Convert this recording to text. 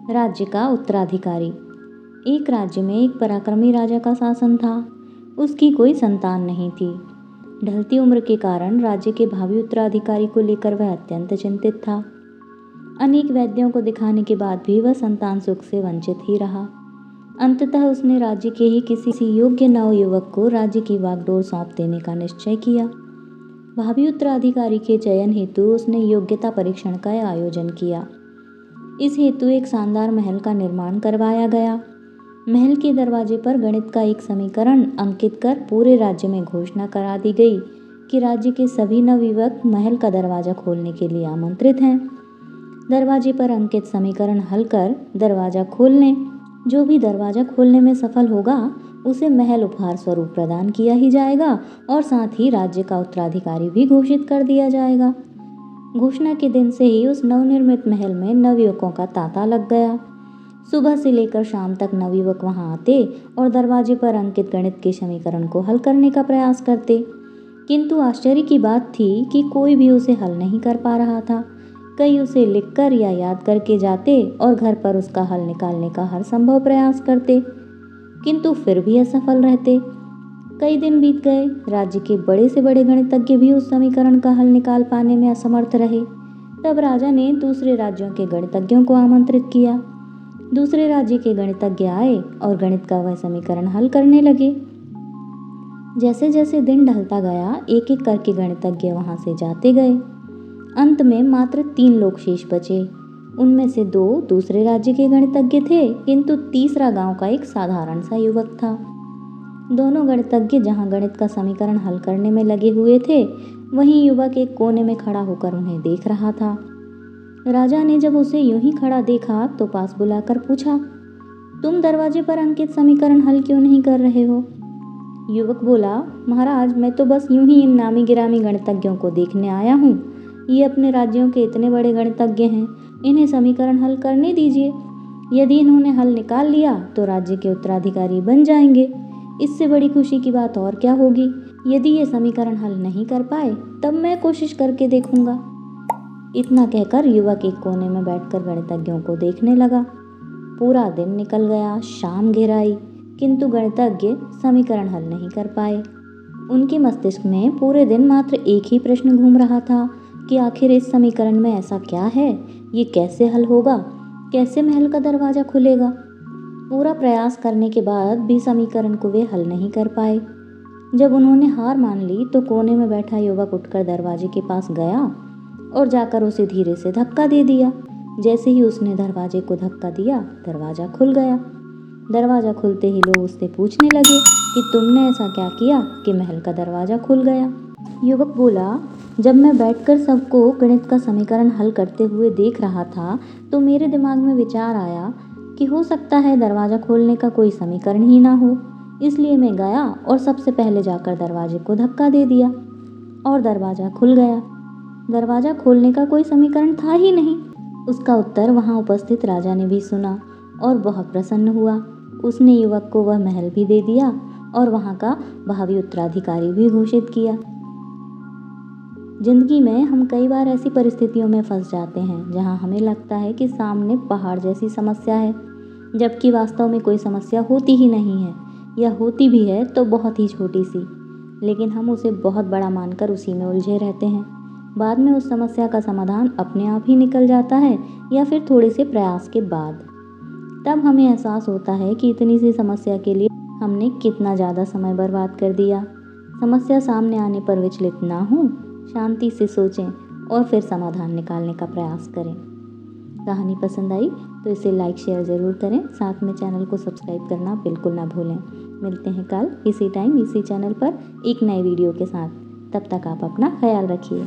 राज्य का उत्तराधिकारी। एक राज्य में एक पराक्रमी राजा का शासन था। उसकी कोई संतान नहीं थी। ढलती उम्र के कारण राज्य के भावी उत्तराधिकारी को लेकर वह अत्यंत चिंतित था। अनेक वैद्यों को दिखाने के बाद भी वह संतान सुख से वंचित ही रहा। अंततः उसने राज्य के ही किसी योग्य नवयुवक को राज्य की वागडोर सौंप देने का निश्चय किया। भावी उत्तराधिकारी के चयन हेतु उसने योग्यता परीक्षण का आयोजन किया। इस हेतु एक शानदार महल का निर्माण करवाया गया। महल के दरवाजे पर गणित का एक समीकरण अंकित कर पूरे राज्य में घोषणा करा दी गई कि राज्य के सभी नवयुवक महल का दरवाजा खोलने के लिए आमंत्रित हैं। दरवाजे पर अंकित समीकरण हल कर दरवाजा खोलने, जो भी दरवाजा खोलने में सफल होगा उसे महल उपहार स्वरूप प्रदान किया ही जाएगा और साथ ही राज्य का उत्तराधिकारी भी घोषित कर दिया जाएगा। घोषणा के दिन से ही उस नवनिर्मित महल में नवयुवकों का तांता लग गया। सुबह से लेकर शाम तक नवयुवक वहां आते और दरवाजे पर अंकित गणित के समीकरण को हल करने का प्रयास करते, किंतु आश्चर्य की बात थी कि कोई भी उसे हल नहीं कर पा रहा था। कई उसे लिखकर या याद करके जाते और घर पर उसका हल निकालने का हर संभव प्रयास करते, किंतु फिर भी असफल रहते। कई दिन बीत गए। राज्य के बड़े से बड़े गणितज्ञ भी उस समीकरण का हल निकाल पाने में असमर्थ रहे। तब राजा ने दूसरे राज्यों के गणितज्ञों को आमंत्रित किया। दूसरे राज्य के गणितज्ञ आए और गणित का वह समीकरण हल करने लगे। जैसे जैसे दिन ढलता गया, एक एक करके गणितज्ञ वहां से जाते गए। अंत में मात्र 3 लोग शेष बचे। उनमें से 2 दूसरे राज्य के गणितज्ञ थे, किंतु तीसरा गांव का एक साधारण सा युवक था। दोनों गणितज्ञ जहां गणित का समीकरण हल करने में लगे हुए थे, वहीं युवक एक कोने में खड़ा होकर उन्हें देख रहा था। राजा ने जब उसे यूं ही खड़ा देखा तो पास बुलाकर पूछा, तुम दरवाजे पर अंकित समीकरण हल क्यों नहीं कर रहे हो? युवक बोला, महाराज, मैं तो बस यूं ही इन नामी गिरामी गणितज्ञों को देखने आया हूँ। ये अपने राज्यों के इतने बड़े गणितज्ञ हैं, इन्हें समीकरण हल करने दीजिए। यदि इन्होंने हल निकाल लिया तो राज्य के उत्तराधिकारी बन जाएंगे। इससे बड़ी खुशी की बात और क्या होगी। यदि ये समीकरण हल नहीं कर पाए तब मैं कोशिश करके देखूंगा। इतना कहकर युवक एक कोने में बैठकर गणितज्ञों को देखने लगा। पूरा दिन निकल गया, शाम घिर आई, किंतु गणितज्ञ समीकरण हल नहीं कर पाए। उनके मस्तिष्क में पूरे दिन मात्र एक ही प्रश्न घूम रहा था कि आखिर इस समीकरण में ऐसा क्या है, ये कैसे हल होगा, कैसे महल का दरवाजा खुलेगा। पूरा प्रयास करने के बाद भी समीकरण को वे हल नहीं कर पाए। जब उन्होंने हार मान ली तो कोने में बैठा युवक उठकर दरवाजे के पास गया और जाकर उसे धीरे से धक्का दे दिया। जैसे ही उसने दरवाजे को धक्का दिया, दरवाजा खुल गया। दरवाजा खुलते ही लोग उससे पूछने लगे कि तुमने ऐसा क्या किया कि महल का दरवाजा खुल गया। युवक बोला, जब मैं बैठकर सबको गणित का समीकरण हल करते हुए देख रहा था तो मेरे दिमाग में विचार आया कि हो सकता है दरवाजा खोलने का कोई समीकरण ही ना हो। इसलिए मैं गया और सबसे पहले जाकर दरवाजे को धक्का दे दिया और दरवाजा खुल गया। दरवाजा खोलने का कोई समीकरण था ही नहीं। उसका उत्तर वहां उपस्थित राजा ने भी सुना और बहुत प्रसन्न हुआ। उसने युवक को वह महल भी दे दिया और वहां का भावी उत्तराधिकारी भी घोषित किया। जिंदगी में हम कई बार ऐसी परिस्थितियों में फंस जाते हैं जहां हमें लगता है कि सामने पहाड़ जैसी समस्या है, जबकि वास्तव में कोई समस्या होती ही नहीं है, या होती भी है तो बहुत ही छोटी सी, लेकिन हम उसे बहुत बड़ा मानकर उसी में उलझे रहते हैं। बाद में उस समस्या का समाधान अपने आप ही निकल जाता है या फिर थोड़े से प्रयास के बाद। तब हमें एहसास होता है कि इतनी सी समस्या के लिए हमने कितना ज़्यादा समय बर्बाद कर दिया। समस्या सामने आने पर विचलित ना हों, शांति से सोचें और फिर समाधान निकालने का प्रयास करें। कहानी पसंद आई तो इसे लाइक शेयर ज़रूर करें। साथ में चैनल को सब्सक्राइब करना बिल्कुल ना भूलें। मिलते हैं कल इसी टाइम इसी चैनल पर एक नए वीडियो के साथ। तब तक आप अपना ख्याल रखिए।